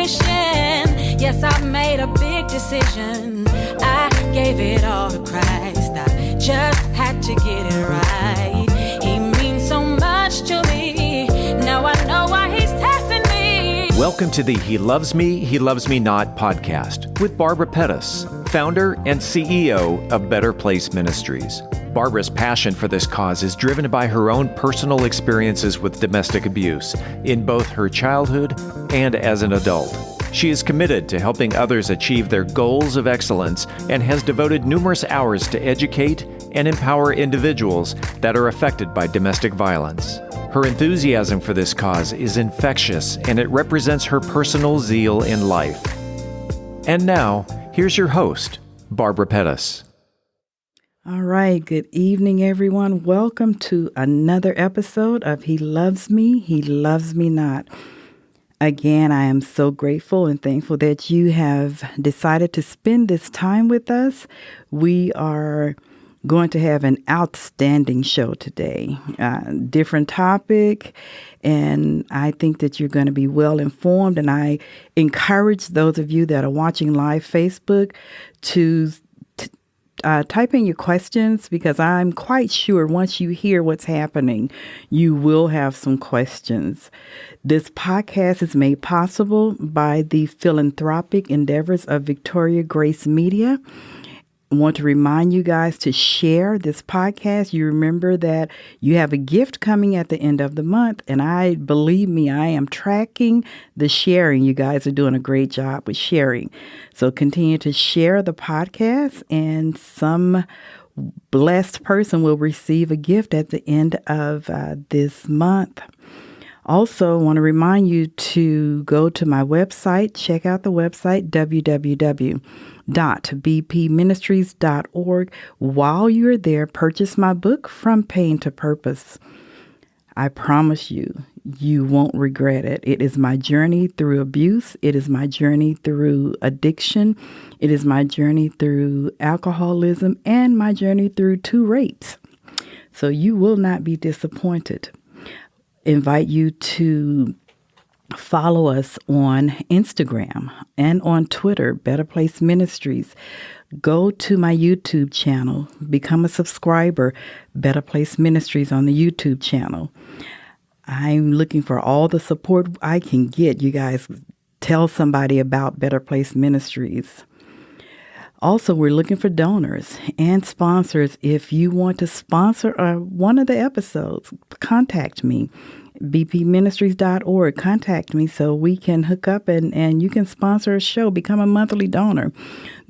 Yes, I made a big decision. I gave it all to Christ. I just had to get it right. He means so much to me. Now I know why he's testing me. Welcome to the He Loves Me, He Loves Me Not podcast with Barbara Pettis, founder and CEO of Better Place Ministries. Barbara's passion for this cause is driven by her own personal experiences with domestic abuse in both her childhood and as an adult. She is committed to helping others achieve their goals of excellence and has devoted numerous hours to educate and empower individuals that are affected by domestic violence. Her enthusiasm for this cause is infectious, and it represents her personal zeal in life. And now, here's your host, Barbara Pettis. All right, good evening, everyone. Welcome to another episode of He Loves Me, He Loves Me Not. Again, I am so grateful and thankful that you have decided to spend this time with us. We are going to have an outstanding show today, different topic, and I think that you're going to be well informed. And I encourage those of you that are watching live Facebook to type in your questions, because I'm quite sure once you hear what's happening, you will have some questions. This podcast is made possible by the philanthropic endeavors of Victoria Grace Media. I want to remind you guys to share this podcast. You remember that you have a gift coming at the end of the month, and believe me, I am tracking the sharing. You guys are doing a great job with sharing. So continue to share the podcast, and some blessed person will receive a gift at the end of this month. Also, I want to remind you to go to my website, check out the website, www.bpministries.org. While you're there, purchase my book, From Pain to Purpose. I promise you, you won't regret it. It is my journey through abuse. It is my journey through addiction. It is my journey through alcoholism and my journey through 2 rapes. So you will not be disappointed. Invite you to follow us on Instagram and on Twitter, Better Place Ministries. Go to my YouTube channel, become a subscriber, Better Place Ministries on the YouTube channel. I'm looking for all the support I can get. You guys tell somebody about Better Place Ministries. Also, we're looking for donors and sponsors. If you want to sponsor one of the episodes, contact me, bpministries.org. Contact me so we can hook up and you can sponsor a show, become a monthly donor.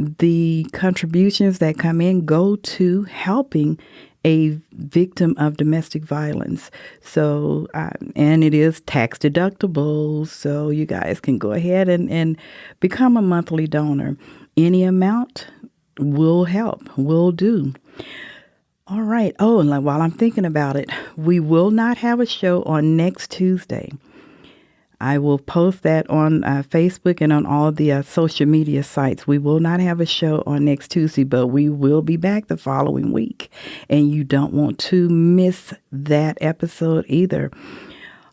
The contributions that come in go to helping a victim of domestic violence. So, and it is tax deductible, so you guys can go ahead and become a monthly donor. Any amount will help, will do. All right. Oh, and while I'm thinking about it, we will not have a show on next Tuesday. I will post that on Facebook and on all the social media sites. We will not have a show on next Tuesday, but we will be back the following week. And you don't want to miss that episode either.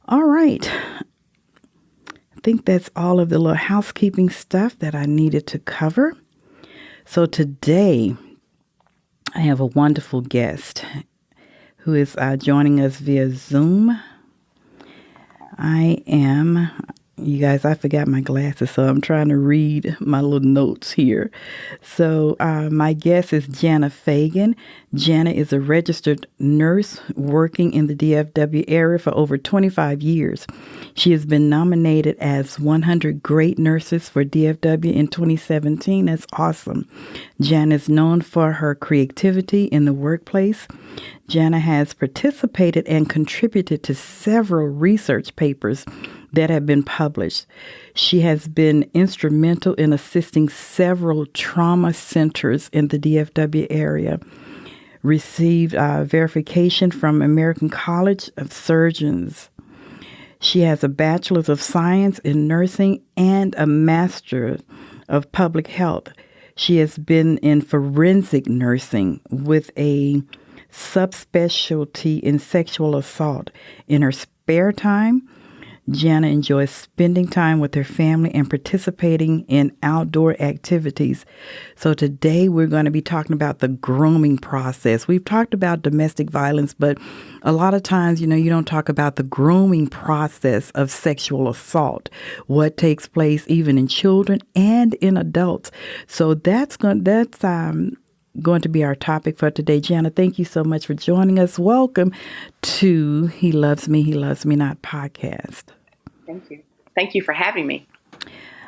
All right. I think that's all of the little housekeeping stuff that I needed to cover. So today, I have a wonderful guest who is joining us via Zoom. You guys, I forgot my glasses, so I'm trying to read my little notes here. So my guest is Jana Fagan. Jana is a registered nurse working in the DFW area for over 25 years. She has been nominated as 100 Great Nurses for DFW in 2017. That's awesome. Jana is known for her creativity in the workplace. Jana has participated and contributed to several research papers that have been published. She has been instrumental in assisting several trauma centers in the DFW area, received verification from American College of Surgeons. She has a Bachelor's of Science in Nursing and a Master of Public Health. She has been in forensic nursing with a subspecialty in sexual assault. In her spare time, Jana enjoys spending time with her family and participating in outdoor activities. So today we're going to be talking about the grooming process. We've talked about domestic violence, but a lot of times, you don't talk about the grooming process of sexual assault, what takes place even in children and in adults. So that's going to be our topic for today. Jana, thank you so much for joining us. Welcome to He Loves Me, He Loves Me Not podcast. Thank you. Thank you for having me.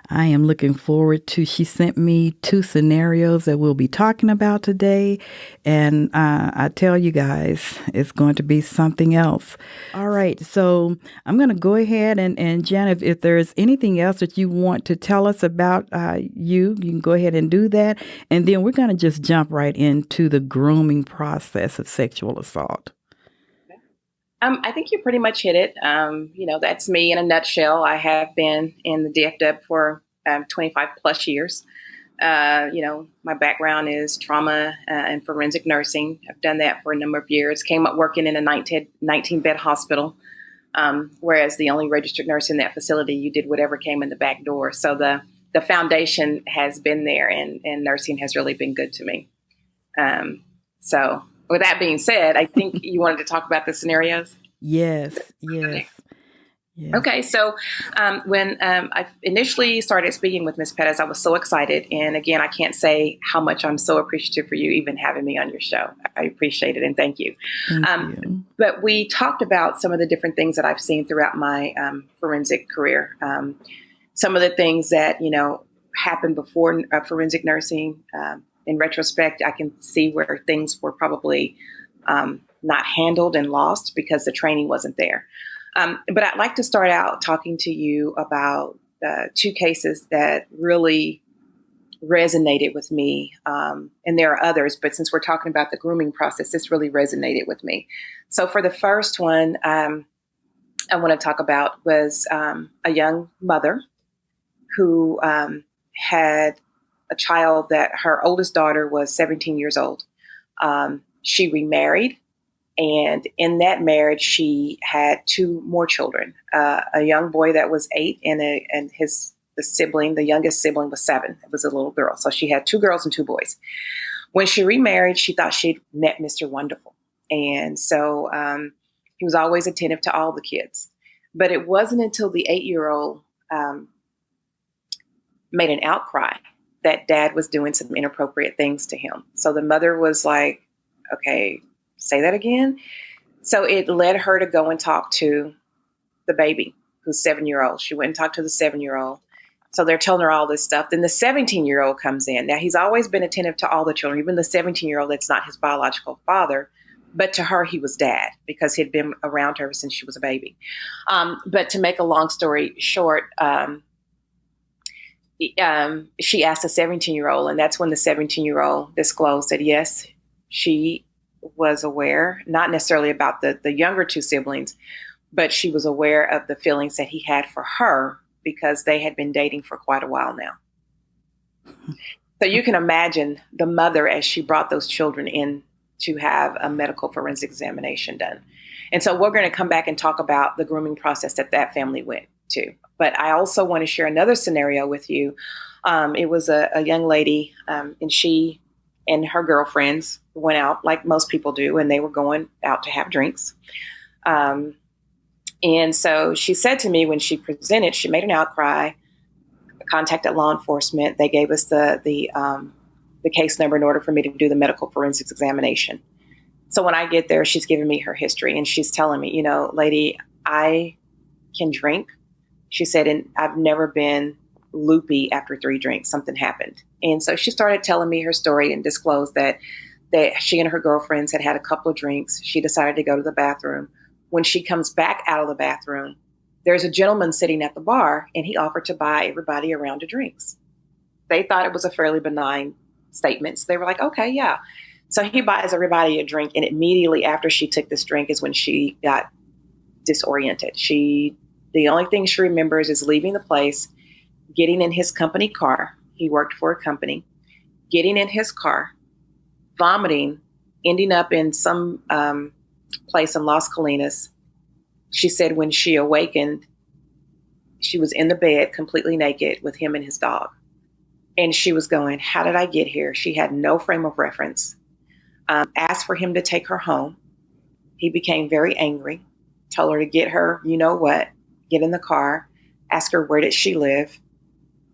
I am looking forward to, she sent me 2 scenarios that we'll be talking about today. And I tell you guys, it's going to be something else. All right. So I'm going to go ahead and Jan, if there's anything else that you want to tell us about you can go ahead and do that. And then we're going to just jump right into the grooming process of sexual assault. I think you pretty much hit it. That's me in a nutshell. I have been in the DFW for 25 plus years. My background is trauma and forensic nursing. I've done that for a number of years. Came up working in a 19-bed hospital, whereas the only registered nurse in that facility, you did whatever came in the back door. So the foundation has been there, and nursing has really been good to me. So with that being said, I think you wanted to talk about the scenarios? Yes. Okay, so when I initially started speaking with Ms. Pettis, I was so excited. And again, I can't say how much I'm so appreciative for you even having me on your show. I appreciate it, and thank you. Thank you. But we talked about some of the different things that I've seen throughout my forensic career. Some of the things that, happened before forensic nursing. In retrospect, I can see where things were probably not handled and lost because the training wasn't there. But I'd like to start out talking to you about 2 cases that really resonated with me. And there are others, but since we're talking about the grooming process, this really resonated with me. So for the first one, I want to talk about was a young mother who had a child that her oldest daughter was 17 years old. She remarried, and in that marriage, she had 2 more children, a young boy that was 8 and the youngest sibling was 7. It was a little girl. So she had 2 girls and 2 boys. When she remarried, she thought she'd met Mr. Wonderful. And so he was always attentive to all the kids. But it wasn't until the 8-year-old made an outcry that dad was doing some inappropriate things to him. So the mother was like, okay, say that again. So it led her to go and talk to the baby, who's 7-year-old. She went and talked to the 7-year-old. So they're telling her all this stuff. Then the 17-year-old comes in. Now, he's always been attentive to all the children, even the 17-year-old that's not his biological father. But to her, he was dad because he'd been around her since she was a baby. But to make a long story short, she asked the 17-year-old, and that's when the 17-year-old disclosed that, yes, she was aware, not necessarily about the younger 2 siblings, but she was aware of the feelings that he had for her because they had been dating for quite a while now. So you can imagine the mother as she brought those children in to have a medical forensic examination done. And so we're going to come back and talk about the grooming process that family went to. But I also want to share another scenario with you. It was a young lady, and she and her girlfriends went out like most people do, and they were going out to have drinks. And so she said to me when she presented, she made an outcry, contacted law enforcement. They gave us the case number in order for me to do the medical forensics examination. So when I get there, she's giving me her history, and she's telling me, lady, I can drink. She said, and I've never been loopy after 3 drinks. Something happened. And so she started telling me her story and disclosed that she and her girlfriends had a couple of drinks. She decided to go to the bathroom. When she comes back out of the bathroom, there's a gentleman sitting at the bar, and he offered to buy everybody a round of drinks. They thought it was a fairly benign statement. So they were like, okay, yeah. So he buys everybody a drink. And immediately after she took this drink is when she got disoriented. The only thing she remembers is leaving the place, getting in his company car. He worked for a company, getting in his car, vomiting, ending up in some place in Las Colinas. She said when she awakened, She was in the bed, completely naked, with him and his dog. And she was going, how did I get here? She had no frame of reference. Asked for him to take her home. He became very angry, told her to get her, you know what, get in the car, ask her where did she live.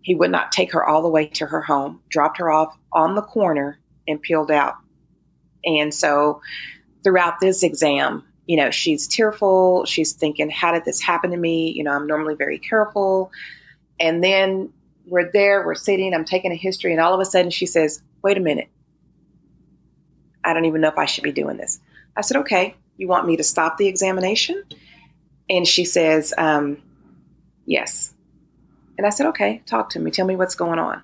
He would not take her all the way to her home, dropped her off on the corner and peeled out. And so throughout this exam, you know, she's tearful. She's thinking, how did this happen to me? You know, I'm normally very careful. And then we're there, we're sitting, I'm taking a history, and all of a sudden she says, wait a minute. I don't even know if I should be doing this. I said, okay, you want me to stop the examination? And she says, yes. And I said, okay, talk to me. Tell me what's going on.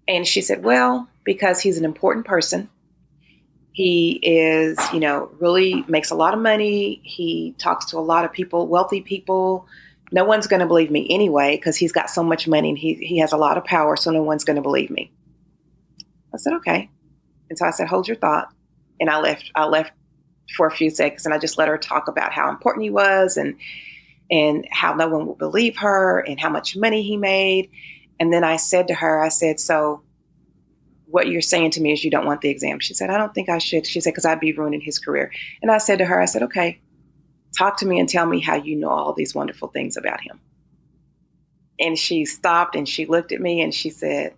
And she said, well, because he's an important person. He is, you know, really makes a lot of money. He talks to a lot of people, wealthy people. No one's going to believe me anyway, because he's got so much money and he has a lot of power. So no one's going to believe me. I said, okay. And so I said, hold your thought. And I left for a few seconds, and I just let her talk about how important he was and how no one would believe her and how much money he made. And then I said to her, I said, so what you're saying to me is you don't want the exam. She said, I don't think I should. She said, because I'd be ruining his career. And I said to her, I said, okay, talk to me and tell me how you know all these wonderful things about him. And she stopped and she looked at me and she said,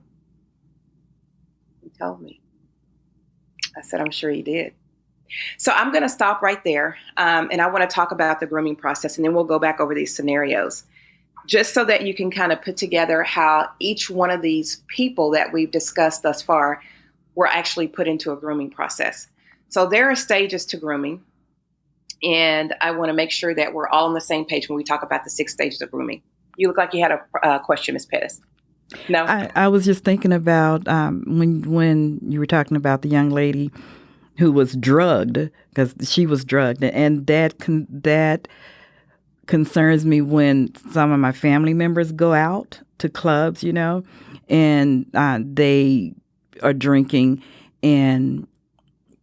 he told me. I said, I'm sure he did. So I'm going to stop right there. And I want to talk about the grooming process, and then we'll go back over these scenarios, just so that you can kind of put together how each one of these people that we've discussed thus far were actually put into a grooming process. So there are stages to grooming. And I want to make sure that we're all on the same page when we talk about the 6 stages of grooming. You look like you had a question, Ms. Pettis. No? I was just thinking about when you were talking about the young lady who was drugged, because she was drugged. And that concerns me when some of my family members go out to clubs, you know, and they are drinking. And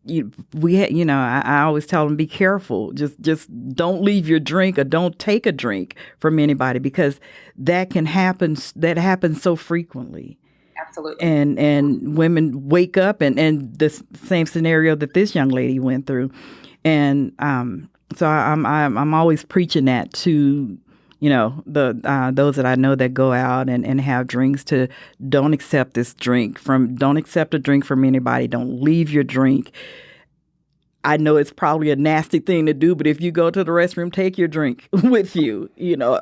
I always tell them, be careful. Just don't leave your drink or don't take a drink from anybody, because that can happen. That happens so frequently. Absolutely. And women wake up and the same scenario that this young lady went through. And so I'm always preaching that to, you know, those that I know that go out and have drinks, to don't accept a drink from anybody. Don't leave your drink. I know it's probably a nasty thing to do, but if you go to the restroom, take your drink with you. You know,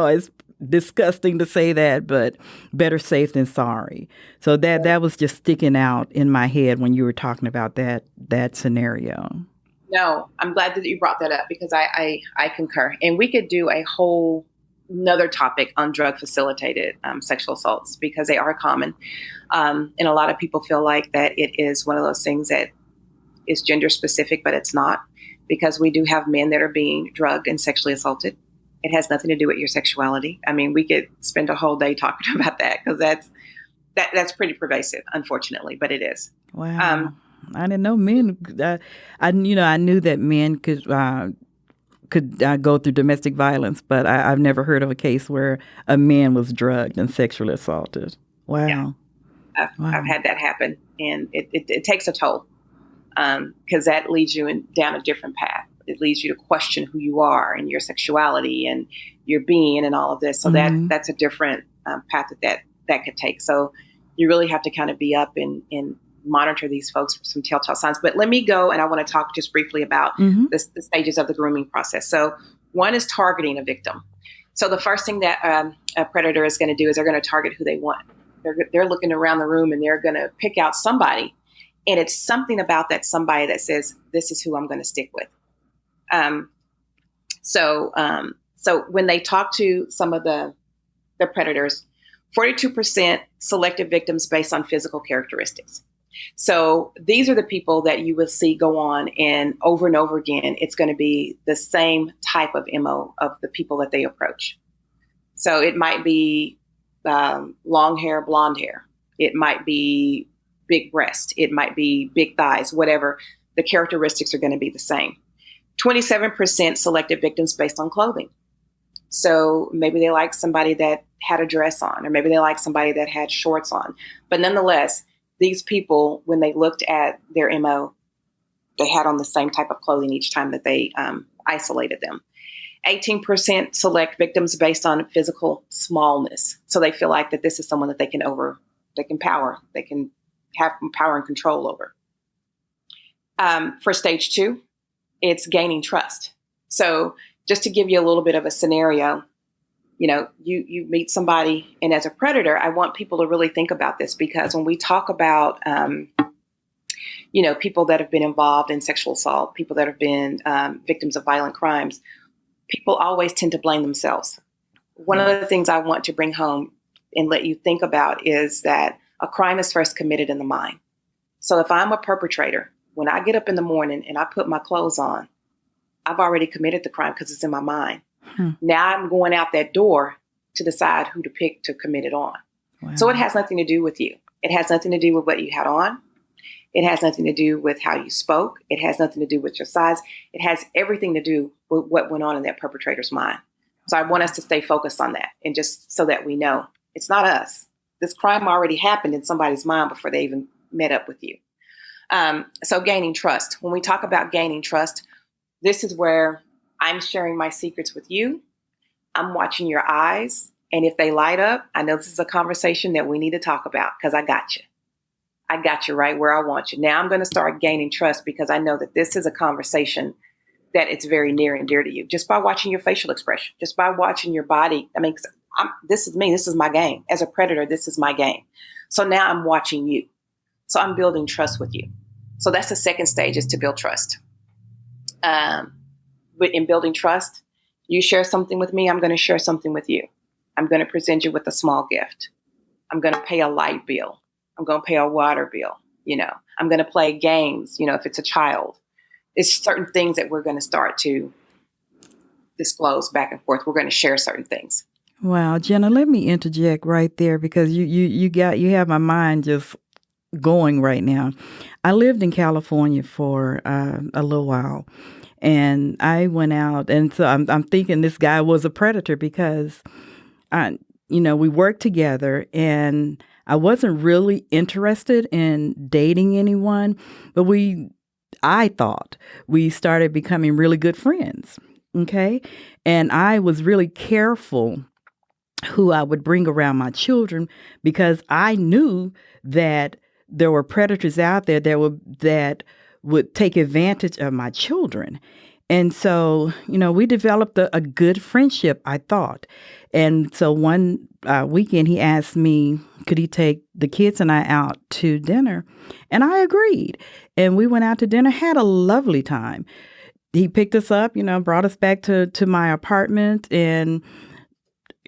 it's disgusting to say that, but better safe than sorry. So that was just sticking out in my head when you were talking about that scenario. No, I'm glad that you brought that up, because I concur. And we could do a whole another topic on drug facilitated sexual assaults, because they are common. And a lot of people feel like that it is one of those things that is gender specific, but it's not, because we do have men that are being drugged and sexually assaulted. It has nothing to do with your sexuality. I mean, we could spend a whole day talking about that, because that's pretty pervasive, unfortunately, but it is. Wow. I didn't know men. I knew that men could go through domestic violence, but I've never heard of a case where a man was drugged and sexually assaulted. Wow. Yeah. I've had that happen, and it takes a toll, because that leads you down a different path. It leads you to question who you are and your sexuality and your being and all of this. So that's a different path that could take. So you really have to kind of be up and monitor these folks for some telltale signs. But let me go, and I want to talk just briefly about the stages of the grooming process. So one is targeting a victim. So the first thing that a predator is going to do is they're going to target who they want. They're looking around the room, and they're going to pick out somebody. And it's something about that somebody that says, this is who I'm going to stick with. So when they talk to some of the predators, 42% selected victims based on physical characteristics. So these are the people that you will see go on, and over again, it's going to be the same type of MO of the people that they approach. So it might be long hair, blonde hair. It might be big breast. It might be big thighs, whatever. The characteristics are going to be the same. 27% selected victims based on clothing. So maybe they like somebody that had a dress on, or maybe they like somebody that had shorts on. But nonetheless, these people, when they looked at their MO, they had on the same type of clothing each time that they isolated them. 18% select victims based on physical smallness. So they feel like that this is someone that they can power, they can have power and control over. For stage 2, it's gaining trust. So just to give you a little bit of a scenario, you meet somebody, and as a predator, I want people to really think about this, because when we talk about, people that have been involved in sexual assault, people that have been victims of violent crimes, people always tend to blame themselves. One of the things I want to bring home and let you think about is that a crime is first committed in the mind. So if I'm a perpetrator, when I get up in the morning and I put my clothes on, I've already committed the crime because it's in my mind. Now I'm going out that door to decide who to pick to commit it on. Wow. So it has nothing to do with you. It has nothing to do with what you had on. It has nothing to do with how you spoke. It has nothing to do with your size. It has everything to do with what went on in that perpetrator's mind. So I want us to stay focused on that, and just so that we know it's not us. This crime already happened in somebody's mind before they even met up with you. So gaining trust. When we talk about gaining trust, this is where I'm sharing my secrets with you. I'm watching your eyes. And if they light up, I know this is a conversation that we need to talk about, because I got you. I got you right where I want you. Now I'm going to start gaining trust, because I know that this is a conversation that it's very near and dear to you, just by watching your facial expression, just by watching your body. I mean, this is me. This is my game. As a predator, this is my game. So now I'm watching you. So I'm building trust with you. So that's the second stage, is to build trust. But in building trust, you share something with me, I'm going to share something with you. I'm going to present you with a small gift. I'm going to pay a light bill. I'm going to pay a water bill. I'm going to play games, if it's a child. It's certain things that we're going to start to disclose back and forth. We're going to share certain things. Wow, Jenna, let me interject right there, because you have my mind just going right now. I lived in California for a little while, and I went out, and so I'm thinking this guy was a predator, because we worked together, and I wasn't really interested in dating anyone, but I thought we started becoming really good friends. Okay. And I was really careful who I would bring around my children, because I knew that there were predators out there that would take advantage of my children. And so, we developed a good friendship, I thought. And so one weekend he asked me, could he take the kids and I out to dinner? And I agreed. And we went out to dinner, had a lovely time. He picked us up, brought us back to my apartment, and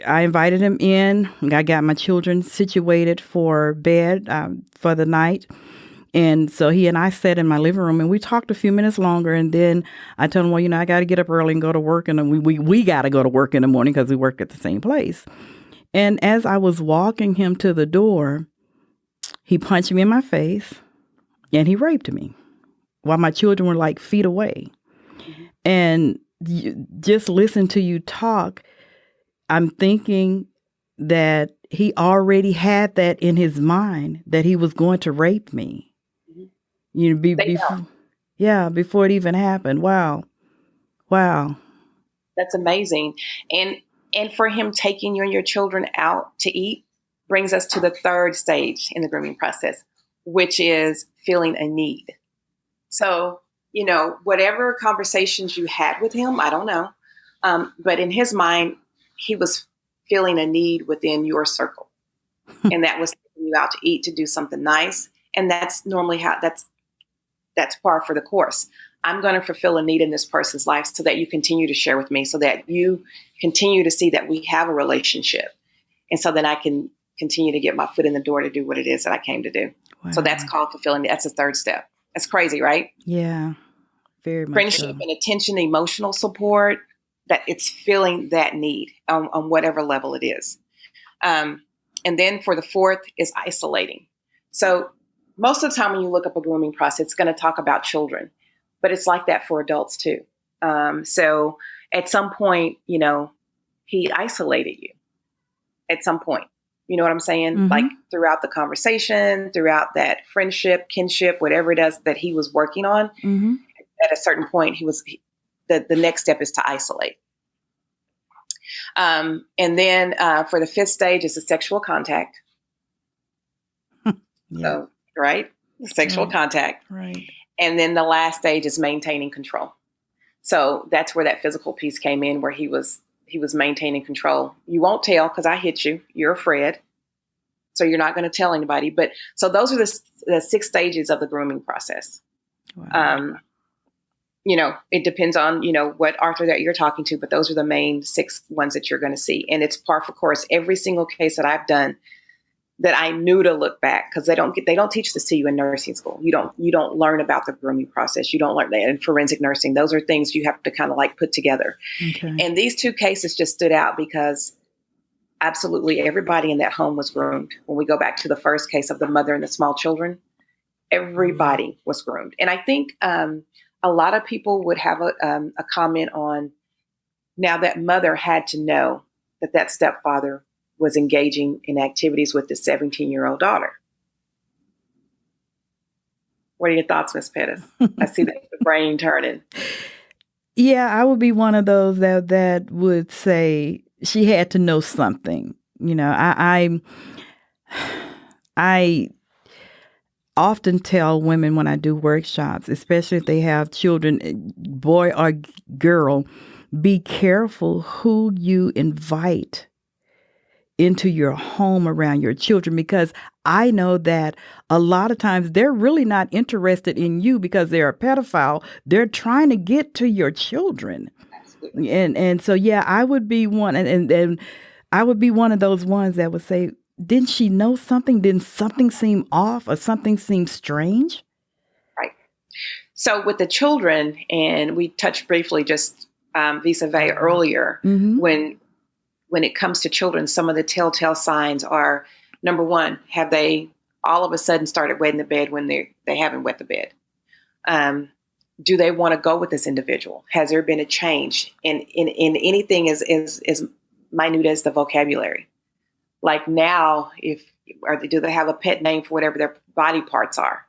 I invited him in. I got my children situated for bed for the night. And so he and I sat in my living room, and we talked a few minutes longer. And then I told him, well, I got to get up early and go to work. And we got to go to work in the morning, because we worked at the same place. And as I was walking him to the door, he punched me in my face, and he raped me while my children were like feet away. Mm-hmm. And just listen to you talk, I'm thinking that he already had that in his mind, that he was going to rape me. Before it even happened. Wow. That's amazing. And for him taking you and your children out to eat brings us to the third stage in the grooming process, which is feeling a need. So, whatever conversations you had with him, I don't know. But in his mind, he was feeling a need within your circle. And that was taking you out to eat, to do something nice. And that's normally that's par for the course. I'm going to fulfill a need in this person's life so that you continue to share with me, so that you continue to see that we have a relationship. And so then I can continue to get my foot in the door to do what it is that I came to do. Wow. So that's called fulfilling. That's the third step. That's crazy, right? Yeah, very much. Friendship and attention, emotional support, that it's feeling that need on whatever level it is. And then for the fourth is isolating. So most of the time when you look up a grooming process, it's going to talk about children, but it's like that for adults too. So at some point, he isolated you at some point. You know what I'm saying? Mhm. Like throughout the conversation, throughout that friendship, kinship, whatever it is that he was working on, Mhm. at a certain point, the next step is to isolate. And then for the fifth stage is the sexual contact. Yeah. So, right? Sexual Right. contact. Right. And then the last stage is maintaining control. So that's where that physical piece came in, where he was maintaining control. You won't tell because I hit you. You're afraid. So you're not going to tell anybody. But so those are the 6 stages of the grooming process. Wow. It depends on, what Arthur that you're talking to, but those are the main 6 ones that you're going to see. And it's par for course. Every single case that I've done that I knew to look back, because they don't teach this to you in nursing school. You don't learn about the grooming process. You don't learn that in forensic nursing. Those are things you have to kind of like put together. Okay. And these 2 cases just stood out because absolutely everybody in that home was groomed. When we go back to the first case of the mother and the small children, everybody was groomed. And I think a lot of people would have a comment on, now that mother had to know that stepfather was engaging in activities with the 17-year-old daughter. What are your thoughts, Ms. Pettis? I see the brain turning. Yeah, I would be one of those that would say she had to know something. I often tell women when I do workshops, especially if they have children, boy or girl, be careful who you invite into your home around your children, because I know that a lot of times they're really not interested in you because they're a pedophile. They're trying to get to your children. Absolutely. And so, yeah, I would be one. And I would be one of those ones that would say, didn't she know something? Didn't something seem off or something seem strange? Right. So with the children, and we touched briefly just vis-a-vis earlier, Mm-hmm. when it comes to children, some of the telltale signs are, number one, have they all of a sudden started wetting the bed when they haven't wet the bed? Do they want to go with this individual? Has there been a change in anything as minute as the vocabulary? Like now, do they have a pet name for whatever their body parts are?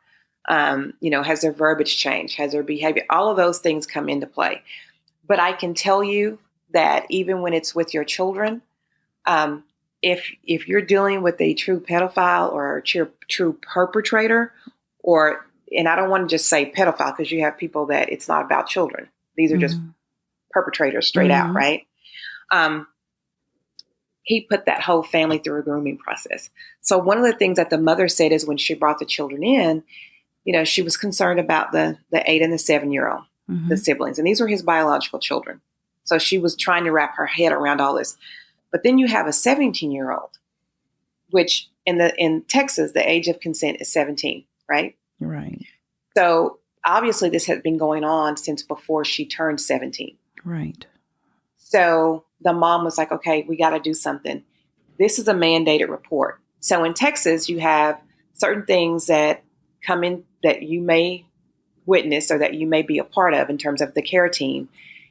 Has their verbiage changed? Has their behavior? All of those things come into play. But I can tell you that even when it's with your children, if you're dealing with a true pedophile or a true perpetrator, and I don't want to just say pedophile because you have people that it's not about children. These are just perpetrators straight out, right? He put that whole family through a grooming process. So one of the things that the mother said is when she brought the children in, she was concerned about the 8 and the 7-year-old, the siblings, and these were his biological children. So she was trying to wrap her head around all this. But then you have a 17-year-old, which in Texas, the age of consent is 17, right? Right. So obviously this had been going on since before she turned 17. Right. So the mom was like, okay, we got to do something. This is a mandated report. So in Texas, you have certain things that come in that you may witness or that you may be a part of in terms of the care team.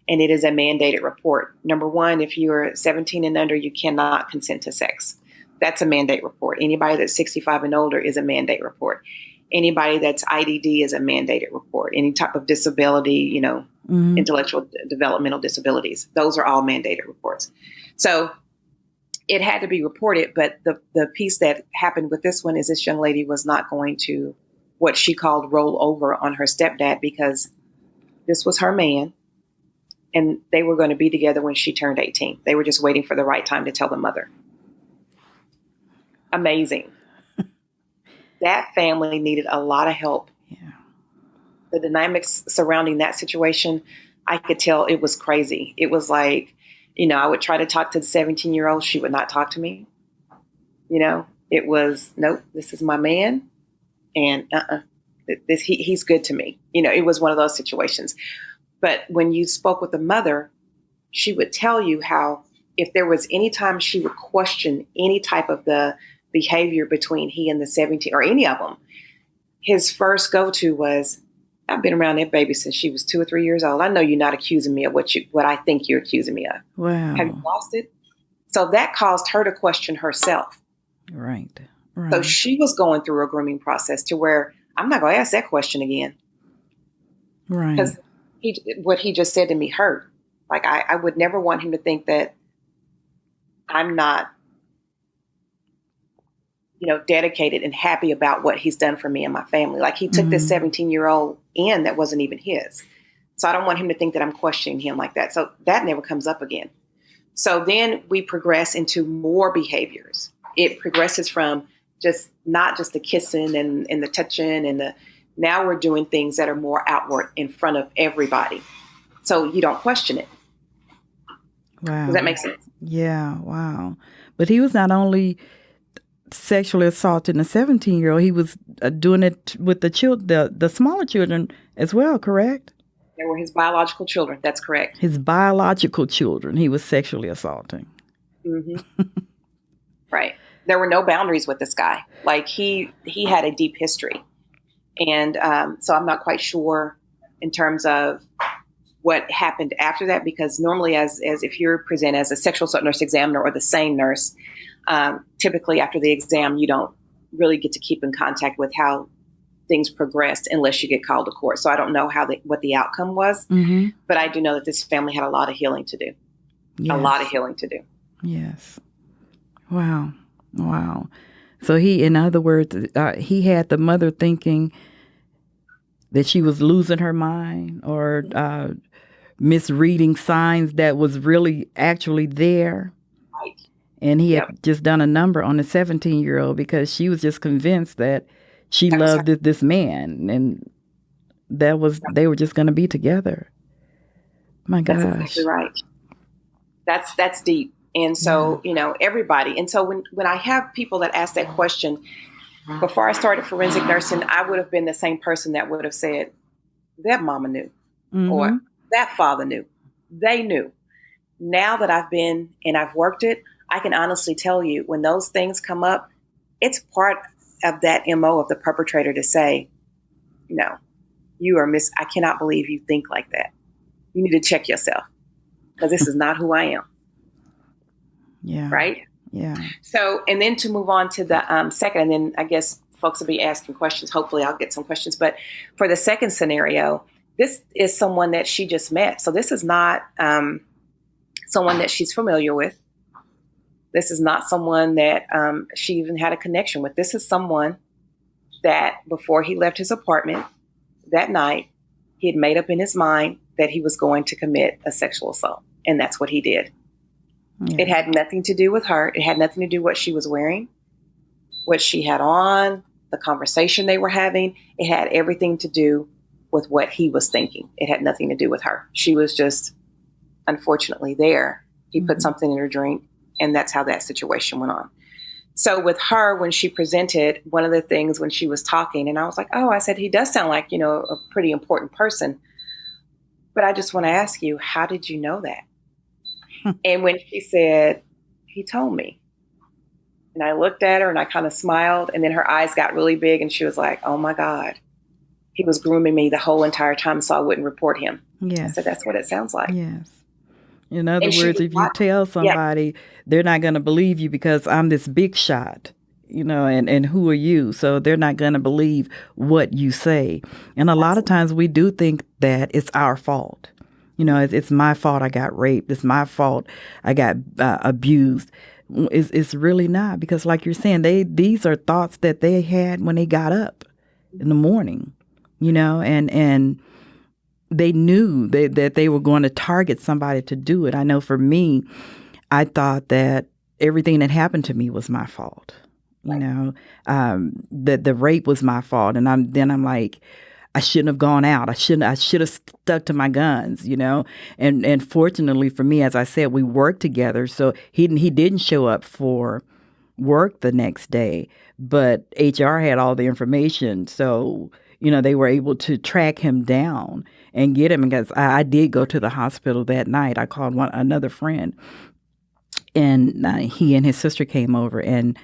And it is a mandated report. Number one, if you're 17 and under, you cannot consent to sex. That's a mandate report. Anybody that's 65 and older is a mandate report. Anybody that's IDD is a mandated report. Any type of disability, intellectual developmental disabilities, those are all mandated reports. So it had to be reported. But the piece that happened with this one is this young lady was not going to, what she called, roll over on her stepdad, because this was her man. And they were going to be together when she turned 18. They were just waiting for the right time to tell the mother. Amazing. That family needed a lot of help. Yeah. The dynamics surrounding that situation, I could tell it was crazy. It was like, I would try to talk to the 17-year-old. She would not talk to me. It was, nope, this is my man. And he's good to me. It was one of those situations. But when you spoke with the mother, she would tell you how if there was any time she would question any type of the behavior between he and the 17 or any of them, his first go-to was, I've been around that baby since she was 2 or 3 years old. I know you're not accusing me of what I think you're accusing me of. Wow. Have you lost it? So that caused her to question herself. Right. So she was going through a grooming process to where I'm not going to ask that question again. Right. Because what he just said to me hurt. Like, I would never want him to think that I'm not, dedicated and happy about what he's done for me and my family. Like, he took this 17-year-old in that wasn't even his. So I don't want him to think that I'm questioning him like that. So that never comes up again. So then we progress into more behaviors. It progresses from not just the kissing and the touching and now we're doing things that are more outward in front of everybody. So you don't question it. Wow. Does that make sense? Yeah. Wow. But he was not only sexually assaulting a 17-year-old, he was doing it with the smaller children as well, correct? They were his biological children. That's correct. His biological children he was sexually assaulting. Mm-hmm. Right. There were no boundaries with this guy. Like, he had a deep history. And so I'm not quite sure in terms of what happened after that, because normally as if you're present as a sexual assault nurse examiner or the same nurse, typically after the exam, you don't really get to keep in contact with how things progressed unless you get called to court. So I don't know what the outcome was, but I do know that this family had a lot of healing to do. Yes. A lot of healing to do. Yes. Wow. Wow. So in other words, he had the mother thinking that she was losing her mind or misreading signs that was really actually there. Right. And he had just done a number on the 17-year-old because she was just convinced that she loved this man, and they were just going to be together. My gosh. That's exactly right. That's deep. And so, everybody. And so when I have people that ask that question, before I started forensic nursing, I would have been the same person that would have said, that mama knew, or that father knew. They knew. Now that I've been and I've worked it, I can honestly tell you when those things come up, it's part of that MO of the perpetrator to say, no, I cannot believe you think like that. You need to check yourself because this is not who I am. Yeah. Right? Yeah. So, and then to move on to the second, and then I guess folks will be asking questions. Hopefully I'll get some questions. But for the second scenario, this is someone that she just met. So this is not someone that she's familiar with. This is not someone that she even had a connection with. This is someone that before he left his apartment that night, he had made up in his mind that he was going to commit a sexual assault. And that's what he did. Yeah. It had nothing to do with her. It had nothing to do with what she was wearing, what she had on, the conversation they were having. It had everything to do with what he was thinking. It had nothing to do with her. She was just, unfortunately, there. He put something in her drink, and that's how that situation went on. So with her, when she presented, one of the things when she was talking, and I was like, I said, he does sound like, a pretty important person. But I just want to ask you, how did you know that? And when she said, he told me. And I looked at her and I kind of smiled, and then her eyes got really big and she was like, oh my God, he was grooming me the whole entire time so I wouldn't report him. Yes. I said, that's what it sounds like. Yes. In other words, if you tell somebody, they're not going to believe you because I'm this big shot, and who are you? So they're not going to believe what you say. And a lot of times we do think that it's our fault. It's my fault I got raped. It's my fault I got abused. It's really not, because like you're saying, these are thoughts that they had when they got up in the morning, and they knew that they were going to target somebody to do it. I know for me, I thought that everything that happened to me was my fault. That the rape was my fault, and I'm like, I shouldn't have gone out. I should have stuck to my guns, And fortunately for me, as I said, we worked together. So he didn't show up for work the next day, but HR had all the information. So, they were able to track him down and get him. Because I did go to the hospital that night. I called another friend, and he and his sister came over, and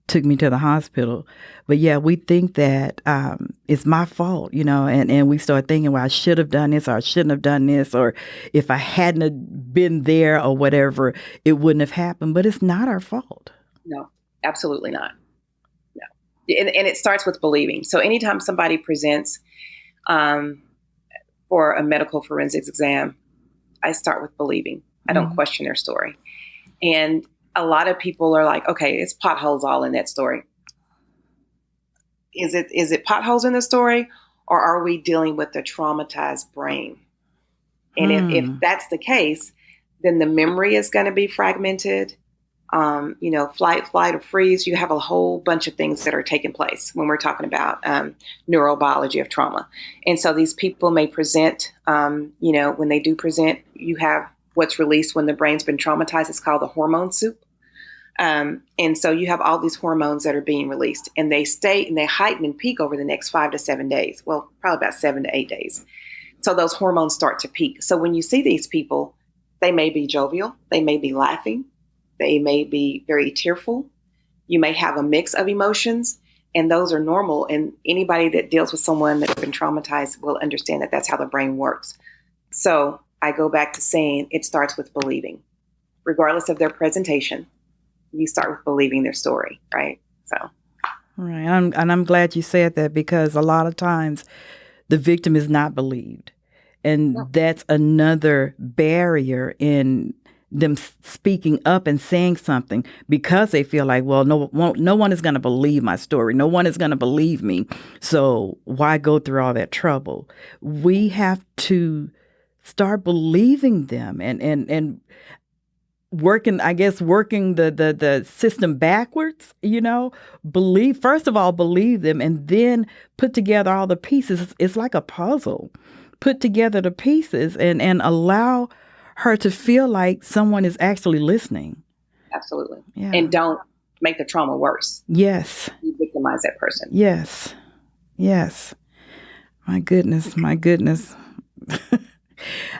took me to the hospital. But yeah, we think that it's my fault, and we start thinking, well, I should have done this or I shouldn't have done this, or if I hadn't have been there or whatever, it wouldn't have happened. But it's not our fault. No, absolutely not. No. And it starts with believing. So anytime somebody presents for a medical forensics exam, I start with believing. I don't question their story. And a lot of people are like, okay, it's potholes all in that story. Is it potholes in the story, or are we dealing with a traumatized brain? And if that's the case, then the memory is going to be fragmented. Flight or freeze. You have a whole bunch of things that are taking place when we're talking about neurobiology of trauma. And so these people may present, when they do present, you have what's released when the brain's been traumatized. It's called the hormone soup. And so you have all these hormones that are being released, and they stay and they heighten and peak over the next 5 to 7 days. Well, probably about 7 to 8 days. So those hormones start to peak. So when you see these people, they may be jovial, they may be laughing, they may be very tearful. You may have a mix of emotions, and those are normal. And anybody that deals with someone that's been traumatized will understand that that's how the brain works. So I go back to saying it starts with believing, regardless of their presentation. You start with believing their story, right? So, right. I'm glad you said that, because a lot of times the victim is not believed, and that's another barrier in them speaking up and saying something, because they feel like, well, no one is going to believe my story. No one is going to believe me. So why go through all that trouble? We have to start believing them and working the system backwards, first of all, believe them, and then put together all the pieces. It's like a puzzle. Put together the pieces and allow her to feel like someone is actually listening. Absolutely. Yeah. And don't make the trauma worse. Yes. You victimize that person. Yes. Yes. My goodness.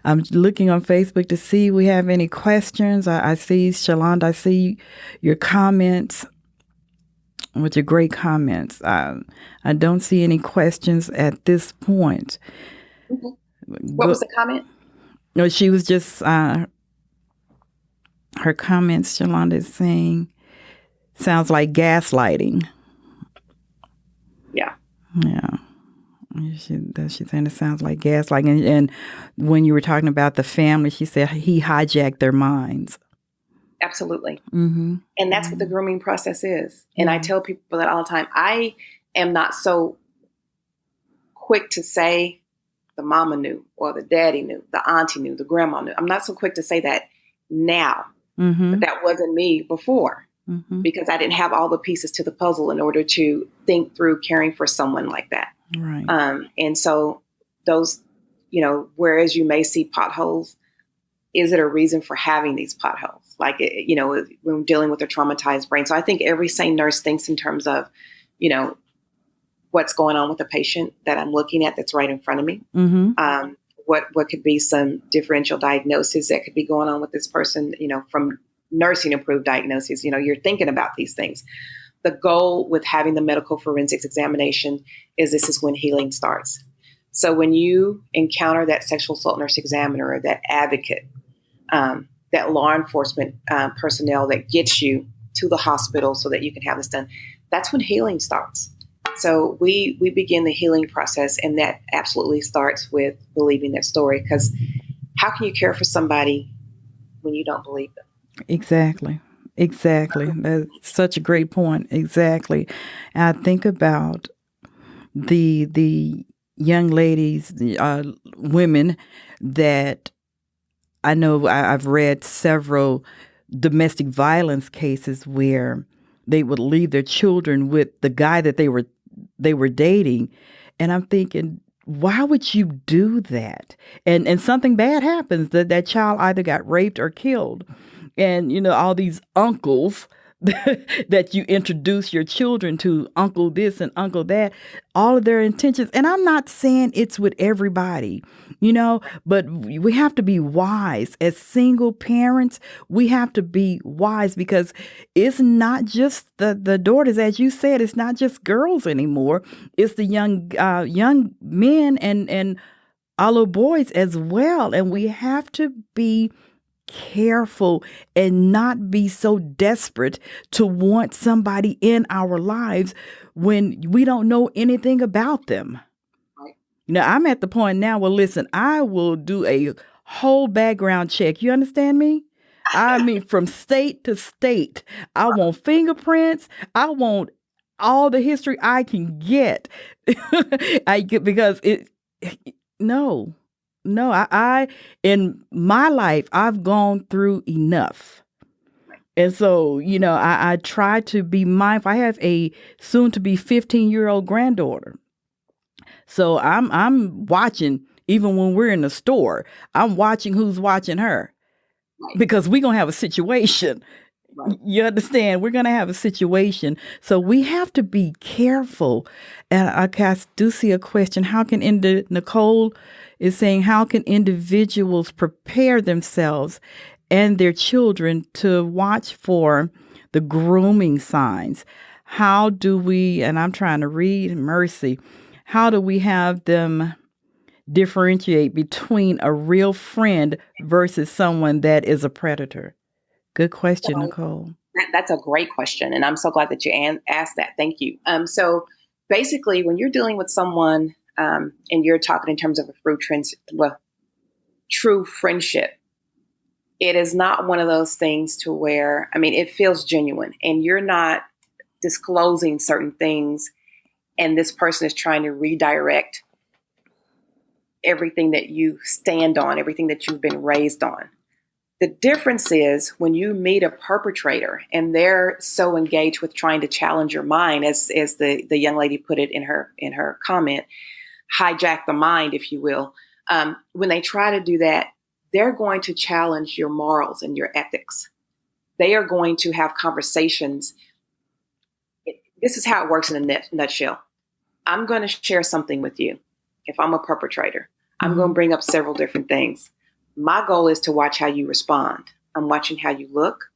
I'm looking on Facebook to see if we have any questions. I see, Shalonda, I see your comments with your great comments. I don't see any questions at this point. Mm-hmm. What was the comment? No, she was just, her comments, Shalonda is saying, sounds like gaslighting. Yeah. Yeah. She's saying it sounds like gaslighting. And when you were talking about the family, she said he hijacked their minds. Absolutely. Mm-hmm. And that's what the grooming process is. And I tell people that all the time. I am not so quick to say the mama knew, or the daddy knew, the auntie knew, the grandma knew. I'm not so quick to say that now. Mm-hmm. But that wasn't me before, because I didn't have all the pieces to the puzzle in order to think through caring for someone like that. Right. And so those, whereas you may see potholes, is it a reason for having these potholes? Like, when dealing with a traumatized brain. So I think every sane nurse thinks in terms of, what's going on with the patient that I'm looking at that's right in front of me. Mm-hmm. What could be some differential diagnosis that could be going on with this person, from nursing approved diagnoses. You're thinking about these things. The goal with having the medical forensics examination is this is when healing starts. So when you encounter that sexual assault nurse examiner, or that advocate, that law enforcement personnel that gets you to the hospital so that you can have this done, that's when healing starts. So we begin the healing process, and that absolutely starts with believing their story, because how can you care for somebody when you don't believe them? Exactly. That's such a great point. Exactly. And I think about the young ladies, women that I know. I've read several domestic violence cases where they would leave their children with the guy that they were dating, and I'm thinking, why would you do that? And something bad happens, that child either got raped or killed. And, all these uncles that you introduce your children to, uncle this and uncle that, all of their intentions. And I'm not saying it's with everybody, but we have to be wise as single parents. We have to be wise because it's not just the daughters, as you said, it's not just girls anymore. It's the young men and our little boys as well. And we have to be careful and not be so desperate to want somebody in our lives when we don't know anything about them. I'm at the point now where, listen, I will do a whole background check. You understand me? I mean, from state to state. I want fingerprints. I want all the history I can get. Because I in my life, I've gone through enough. And so, I try to be mindful. I have a soon to be 15-year-old granddaughter. So I'm watching, even when we're in the store, I'm watching who's watching her, because we're going to have a situation. Right. You understand? We're going to have a situation. So we have to be careful. And I do see a question. Nicole is saying, how can individuals prepare themselves and their children to watch for the grooming signs? How do we, and I'm trying to read, mercy, how do we have them differentiate between a real friend versus someone that is a predator? Good question, Nicole. That's a great question. And I'm so glad that you asked that. Thank you. So basically, when you're dealing with someone and you're talking in terms of a true friendship, it is not one of those things to where, it feels genuine and you're not disclosing certain things and this person is trying to redirect everything that you stand on, everything that you've been raised on. The difference is when you meet a perpetrator and they're so engaged with trying to challenge your mind, as the young lady put it in her comment, hijack the mind, if you will. When they try to do that, they're going to challenge your morals and your ethics. They are going to have conversations. This is how it works in a nutshell. I'm going to share something with you. If I'm a perpetrator, I'm going to bring up several different things. My goal is to watch how you respond. I'm watching how you look,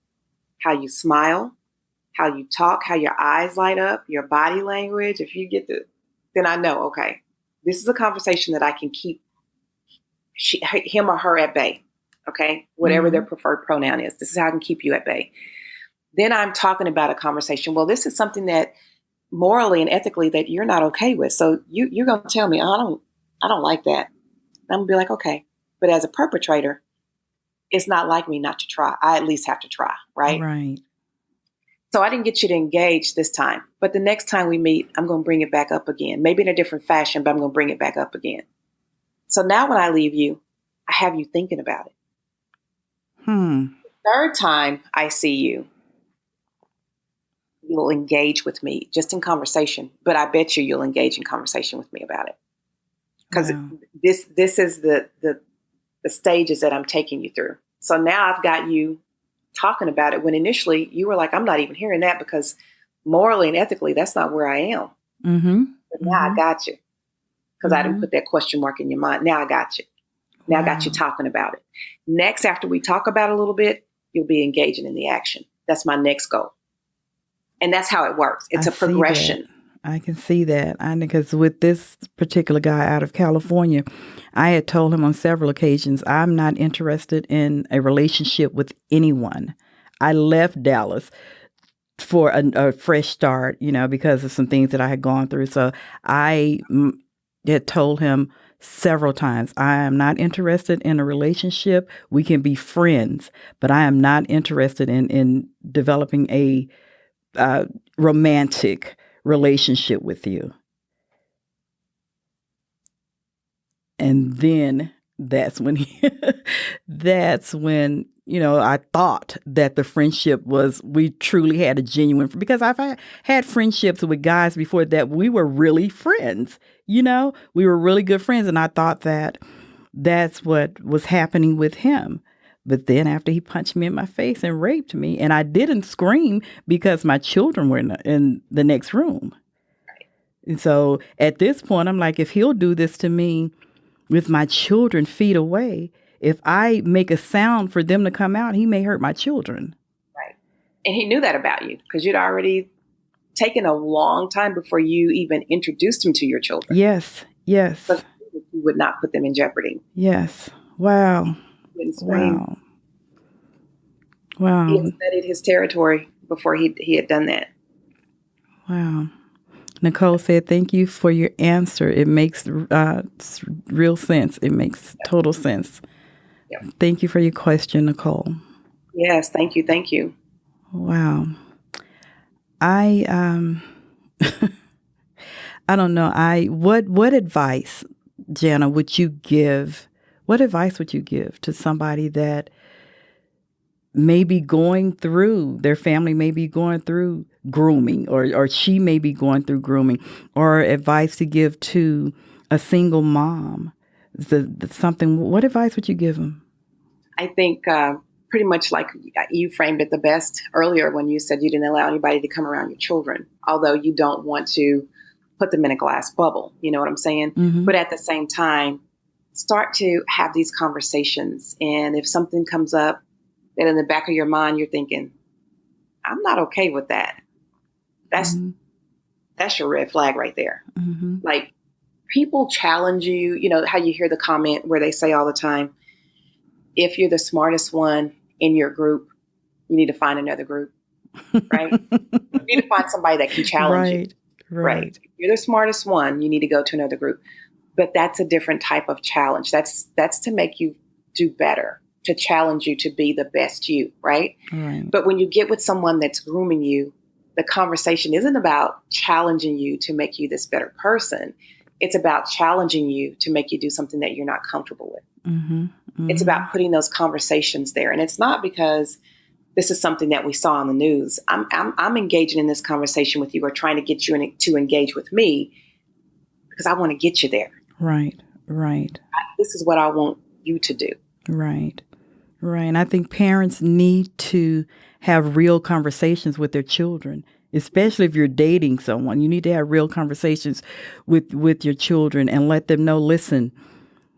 how you smile, how you talk, how your eyes light up, your body language. If you get then I know, okay, this is a conversation that I can keep him or her at bay. Okay. Whatever their preferred pronoun is. This is how I can keep you at bay. Then I'm talking about a conversation. Well, this is something that morally and ethically that you're not okay with. So you're going to tell me, oh, I don't like that. I'm going to be like, okay. But as a perpetrator, it's not like me not to try. I at least have to try, right? Right. So I didn't get you to engage this time. But the next time we meet, I'm going to bring it back up again. Maybe in a different fashion, but I'm going to bring it back up again. So now when I leave you, I have you thinking about it. The third time I see you, you'll engage with me just in conversation. But I bet you'll engage in conversation with me about it. Because this is the stages that I'm taking you through. So now I've got you talking about it when initially you were like, I'm not even hearing that because morally and ethically, that's not where I am. But now I got you because I didn't put that question mark in your mind. Now I got you. Now I got you talking about it. Next, after we talk about it a little bit, you'll be engaging in the action. That's my next goal. And that's how it works. It's a progression. I can see that. Because with this particular guy out of California, I had told him on several occasions, I'm not interested in a relationship with anyone. I left Dallas for a fresh start, because of some things that I had gone through. So I had told him several times, I am not interested in a relationship. We can be friends, but I am not interested in developing a romantic relationship with you. And then that's when I thought that the friendship we truly had a genuine, because I've had friendships with guys before that we were really friends, we were really good friends. And I thought that that's what was happening with him. But then after he punched me in my face and raped me, and I didn't scream because my children were in the next room. And so at this point, I'm like, if he'll do this to me, with my children feet away. If I make a sound for them to come out, he may hurt my children. Right. And he knew that about you because you'd already taken a long time before you even introduced him to your children. Yes. Yes. But you would not put them in jeopardy. Yes. Wow. Wow. Wow. He had studied his territory before he had done that. Wow. Nicole said, thank you for your answer. It makes real sense. It makes total sense. Yep. Thank you for your question, Nicole. Yes, thank you. Thank you. Wow. I don't know. What advice, Jana, would you give? What advice would you give to somebody that may be going through, their family may be going through grooming, or she may be going through grooming, or advice to give to a single mom? What advice would you give them? I think pretty much like you framed it the best earlier when you said you didn't allow anybody to come around your children, although you don't want to put them in a glass bubble. You know what I'm saying? Mm-hmm. But at the same time, start to have these conversations. And if something comes up that in the back of your mind, you're thinking, I'm not okay with that. That's your red flag right there. Mm-hmm. Like, people challenge you. You know how you hear the comment where they say all the time, if you're the smartest one in your group, you need to find another group, right? You need to find somebody that can challenge you. Right. If you're the smartest one, you need to go to another group. But that's a different type of challenge. That's to make you do better, to challenge you to be the best you, right? But when you get with someone that's grooming you, the conversation isn't about challenging you to make you this better person. It's about challenging you to make you do something that you're not comfortable with. Mm-hmm. Mm-hmm. It's about putting those conversations there. And it's not because this is something that we saw on the news. I'm engaging in this conversation with you, or trying to get you to engage with me because I want to get you there. Right. This is what I want you to do. Right. And I think parents need to have real conversations with their children, especially if you're dating someone. You need to have real conversations with your children and let them know, listen,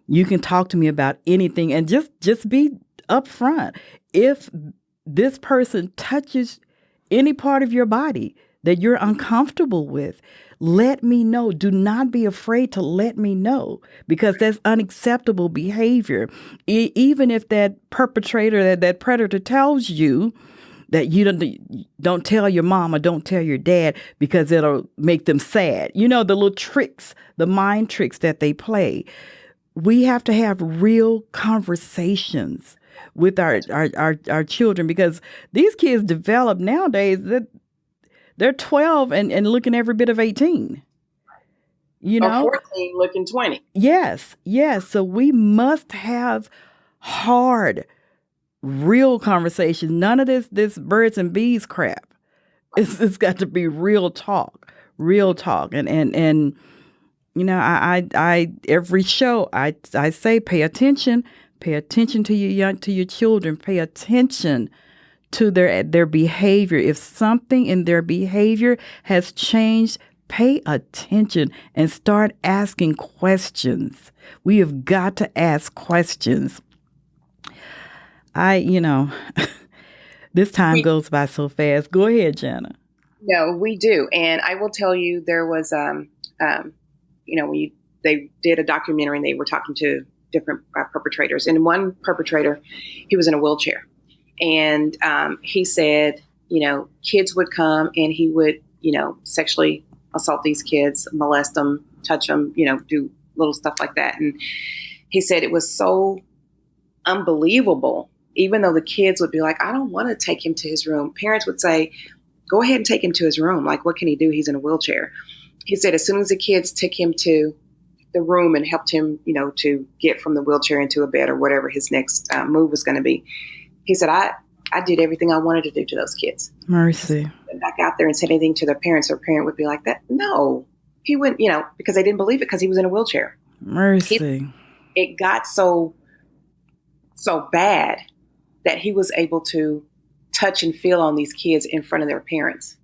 you can talk to me about anything, and just be upfront. If this person touches any part of your body that you're uncomfortable with, let me know. Do not be afraid to let me know, because that's unacceptable behavior. Even if that perpetrator, that predator tells you that you don't tell your mom or don't tell your dad because it'll make them sad. You know, the little tricks, the mind tricks that they play. We have to have real conversations with our children, because these kids develop nowadays that they're 12 and looking every bit of 18. You know, or 14 looking 20. Yes. So we must have hard, real conversations. None of this birds and bees crap. It's got to be real talk. And you know, I every show I say, pay attention to your children. Pay attention to their behavior. If something in their behavior has changed, pay attention and start asking questions. We have got to ask questions. This time goes by so fast. Go ahead, Jana. No, we do. And I will tell you, there was, they did a documentary and they were talking to different perpetrators. And one perpetrator, he was in a wheelchair. And he said, kids would come and he would, sexually assault these kids, molest them, touch them, do little stuff like that. And he said it was so unbelievable, even though the kids would be like, I don't want to take him to his room. Parents would say, go ahead and take him to his room. Like, what can he do? He's in a wheelchair. He said as soon as the kids took him to the room and helped him, to get from the wheelchair into a bed or whatever his next move was going to be, he said, I did everything I wanted to do to those kids. Mercy. Went back out there and said anything to their parents, their parent would be like that. No, he wouldn't, because they didn't believe it because he was in a wheelchair. Mercy. It got so bad that he was able to touch and feel on these kids in front of their parents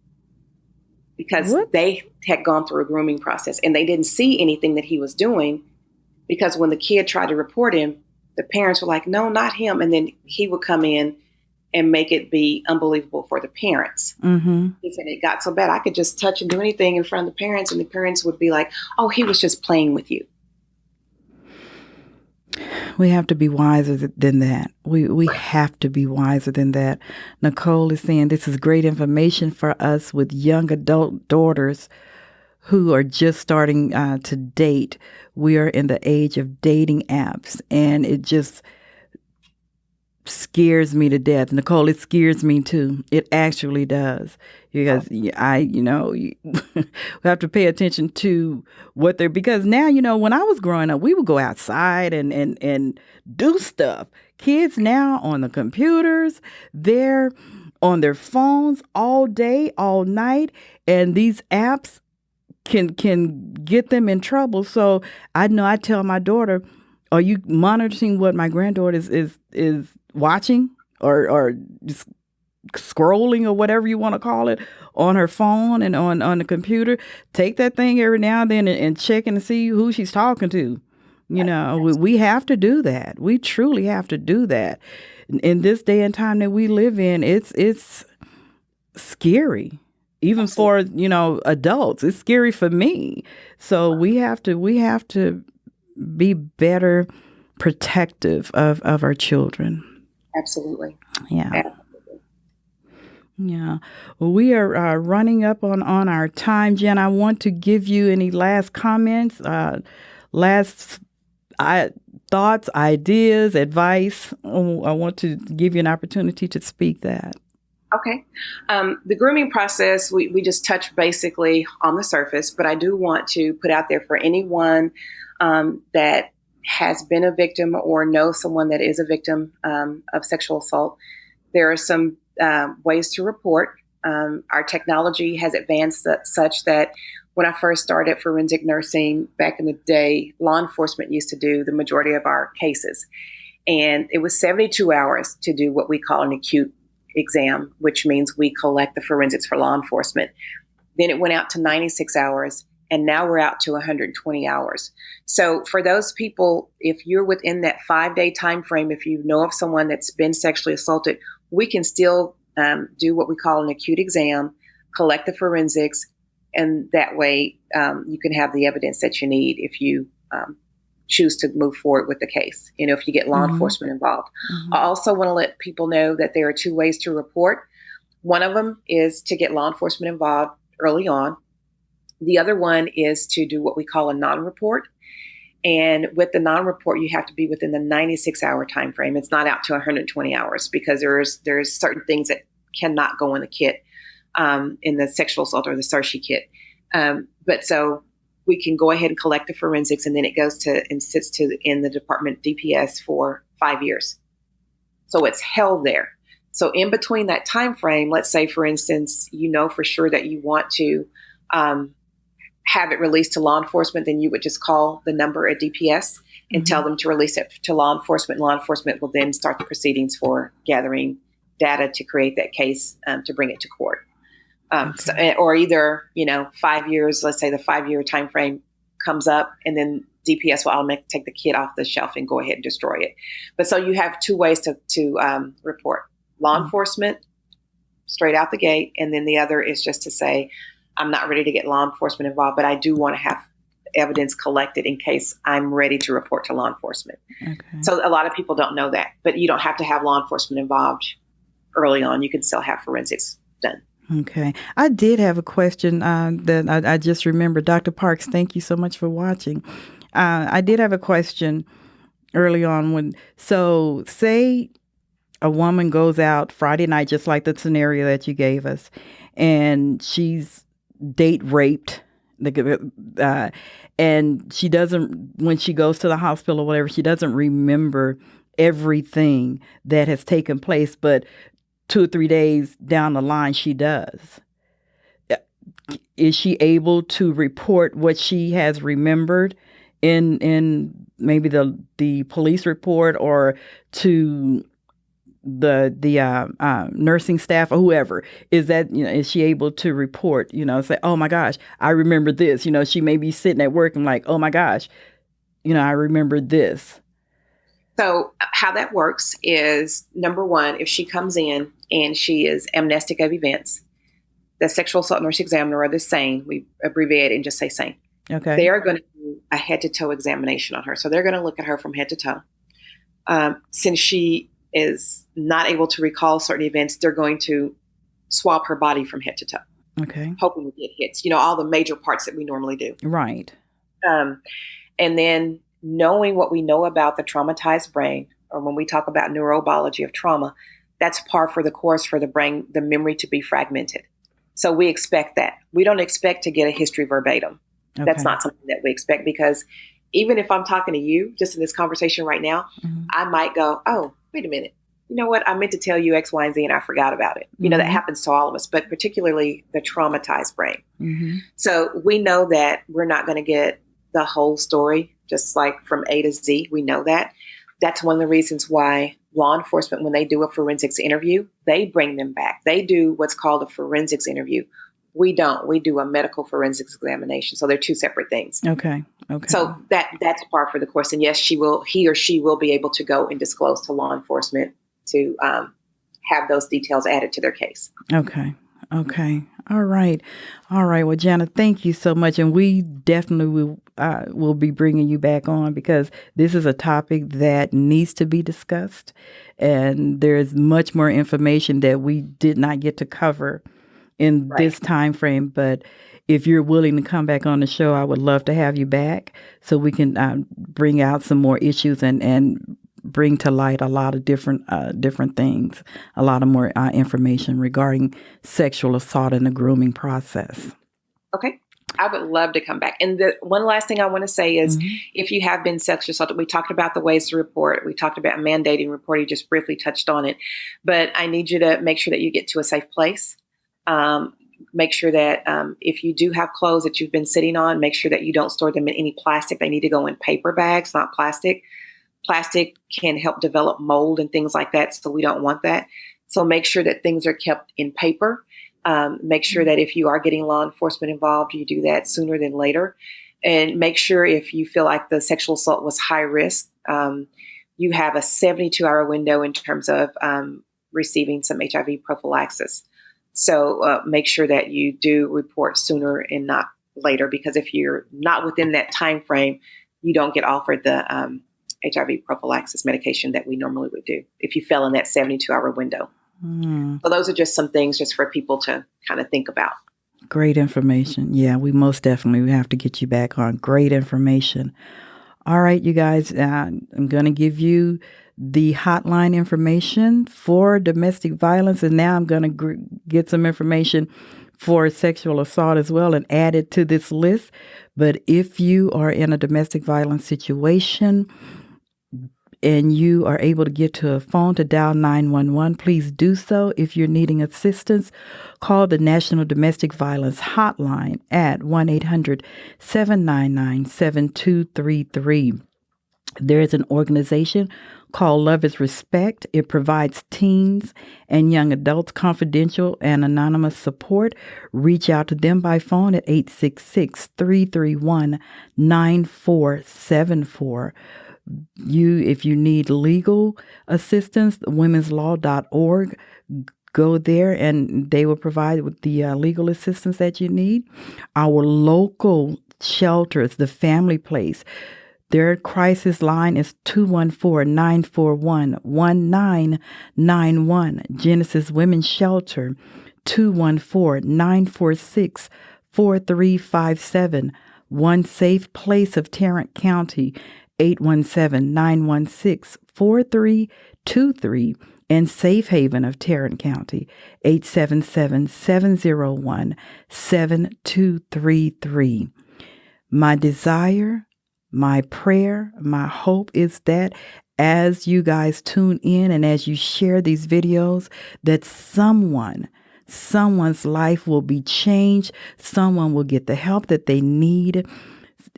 because they had gone through a grooming process and they didn't see anything that he was doing. because when the kid tried to report him, the parents were like, no, not him. And then he would come in and make it be unbelievable for the parents. Mm-hmm. He said it got so bad I could just touch and do anything in front of the parents, and the parents would be like, oh, he was just playing with you. We have to be wiser than that. We have to be wiser than that. Nicole is saying this is great information for us with young adult daughters who are just starting to date. We are in the age of dating apps, and it just scares me to death. Nicole, it scares me too. It actually does. Because we have to pay attention to what they're, because now, when I was growing up, we would go outside and do stuff. Kids now on the computers, they're on their phones all day, all night, and these apps can get them in trouble. So I know I tell my daughter, are you monitoring what my granddaughter is watching or just scrolling or whatever you want to call it on her phone and on the computer? Take that thing every now and then and check and see who she's talking to. We have to do that. We truly have to do that. In this day and time that we live in, it's scary. Even for, adults, it's scary for me. So we have to be better protective of our children. Absolutely. Yeah. Absolutely. Yeah. Well, we are running up on our time, Jen. I want to give you any last comments, thoughts, ideas, advice. I want to give you an opportunity to speak that. Okay. The grooming process, we just touched basically on the surface, but I do want to put out there for anyone that has been a victim or knows someone that is a victim of sexual assault. There are some ways to report. Our technology has advanced such that when I first started forensic nursing back in the day, law enforcement used to do the majority of our cases. And it was 72 hours to do what we call an acute exam, which means we collect the forensics for law enforcement. Then it went out to 96 hours, and now we're out to 120 hours. So for those people, if you're within that 5-day time frame, if you know of someone that's been sexually assaulted, we can still do what we call an acute exam, collect the forensics, and that way you can have the evidence that you need if you choose to move forward with the case, if you get law enforcement involved. I also want to let people know that there are 2 ways to report. One of them is to get law enforcement involved early on. The other one is to do what we call a non-report. And with the non-report, you have to be within the 96-hour time frame. It's not out to 120 hours because there's certain things that cannot go in the kit, in the sexual assault or the SERSHI kit. But so we can go ahead and collect the forensics, and then it goes to and sits in the department DPS for 5 years. So it's held there. So in between that time frame, let's say, for instance, for sure that you want to have it released to law enforcement, then you would just call the number at DPS and tell them to release it to law enforcement. Law enforcement will then start the proceedings for gathering data to create that case to bring it to court. Or either, 5 years, let's say the 5-year time frame comes up, and then DPS will automatically take the kit off the shelf and go ahead and destroy it. But so you have 2 ways to report. Law enforcement, straight out the gate, and then the other is just to say, I'm not ready to get law enforcement involved, but I do want to have evidence collected in case I'm ready to report to law enforcement. Okay. So a lot of people don't know that, but you don't have to have law enforcement involved early on. You can still have forensics done. Okay. I did have a question that I just remembered. Dr. Parks, thank you so much for watching. I did have a question early on so say a woman goes out Friday night, just like the scenario that you gave us, and she's date raped, and she doesn't, when she goes to the hospital or whatever, she doesn't remember everything that has taken place, but 2 or 3 days down the line, she does. Is she able to report what she has remembered in maybe the police report or to the nursing staff or whoever? Is that, is she able to report, say, oh my gosh, I remember this, she may be sitting at work and like, oh my gosh, I remember this. So how that works is, number one, if she comes in and she is amnestic of events, the sexual assault nurse examiner, or the SANE, we abbreviate it and just say SANE. Okay. They are going to do a head-to-toe examination on her. So they're going to look at her from head to toe. Since she is not able to recall certain events, they're going to swab her body from head to toe. Okay. Hoping to get hits, all the major parts that we normally do. Right. And then knowing what we know about the traumatized brain, or when we talk about neurobiology of trauma, that's par for the course for the brain, the memory to be fragmented. So we expect that. We don't expect to get a history verbatim. Okay. That's not something that we expect, because even if I'm talking to you just in this conversation right now, I might go, oh, wait a minute. You know what? I meant to tell you X, Y, and Z, and I forgot about it. That happens to all of us, but particularly the traumatized brain. So we know that we're not going to get the whole story, just like from A to Z. We know that. That's one of the reasons why law enforcement, when they do a forensics interview, they bring them back. They do what's called a forensics interview. We don't. We do a medical forensics examination. So they're two separate things. Okay. So that's par for the course. And yes, he or she will be able to go and disclose to law enforcement to have those details added to their case. Okay. All right. Well, Jana, thank you so much. And we definitely will be bringing you back on, because this is a topic that needs to be discussed. And there's much more information that we did not get to cover in this time frame. But if you're willing to come back on the show, I would love to have you back so we can bring out some more issues and bring to light a lot of different things, a lot of more information regarding sexual assault and the grooming process. Okay. I would love to come back. And the one last thing I want to say is, if you have been sexually assaulted, we talked about the ways to report. We talked about mandating report. You just briefly touched on it. But I need you to make sure that you get to a safe place. Make sure that if you do have clothes that you've been sitting on, make sure that you don't store them in any plastic. They need to go in paper bags, not plastic. Plastic can help develop mold and things like that, so we don't want that. So make sure that things are kept in paper. Make sure that if you are getting law enforcement involved, you do that sooner than later. And make sure if you feel like the sexual assault was high risk, you have a 72-hour window in terms of receiving some HIV prophylaxis. So make sure that you do report sooner and not later, because if you're not within that time frame, you don't get offered the HIV prophylaxis medication that we normally would do if you fell in that 72-hour window. So those are just some things just for people to kind of think about. Great information. Yeah, we most definitely have to get you back on. Great information. All right, you guys, I'm going to give you the hotline information for domestic violence. And now I'm going to get some information for sexual assault as well and add it to this list. But if you are in a domestic violence situation and you are able to get to a phone to dial 911, please do so. If you're needing assistance, call the National Domestic Violence Hotline at 1-800-799-7233. There is an organization called Love is Respect. It provides teens and young adults confidential and anonymous support. Reach out to them by phone at 866-331-9474. If you need legal assistance, womenslaw.org, go there and they will provide with the legal assistance that you need. Our local shelters, the Family Place, their crisis line is 214-941-1991. Genesis Women's Shelter, 214-946-4357. One Safe Place of Tarrant County, 817-916-4323. And Safe Haven of Tarrant County, 877-701-7233. My desire, my prayer, my hope is that as you guys tune in and as you share these videos, that someone's life will be changed. Someone will get the help that they need.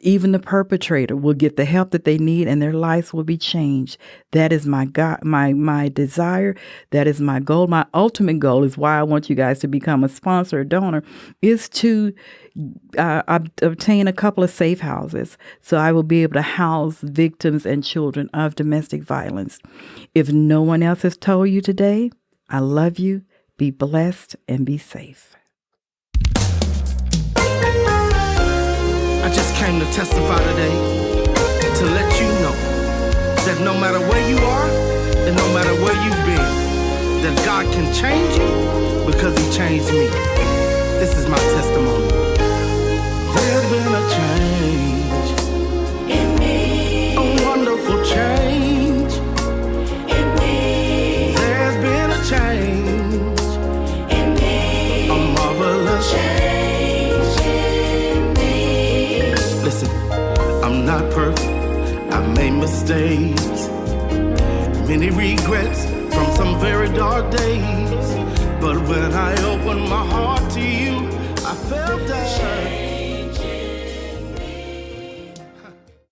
even the perpetrator will get the help that they need and their lives will be changed. That is my God, my desire. That is my goal. My ultimate goal is why I want you guys to become a sponsor or donor, is to obtain a couple of safe houses so I will be able to house victims and children of domestic violence. If no one else has told you today, I love you. Be blessed and be safe. I just came to testify today to let you know that no matter where you are and no matter where you've been, that God can change you because he changed me. This is my testimony. There's been a change in me, a wonderful change in me. There's been a change in me, a marvelous change. Listen, I'm not perfect, I've made mistakes, many regrets from some very dark days. But when I opened my heart to you, I felt that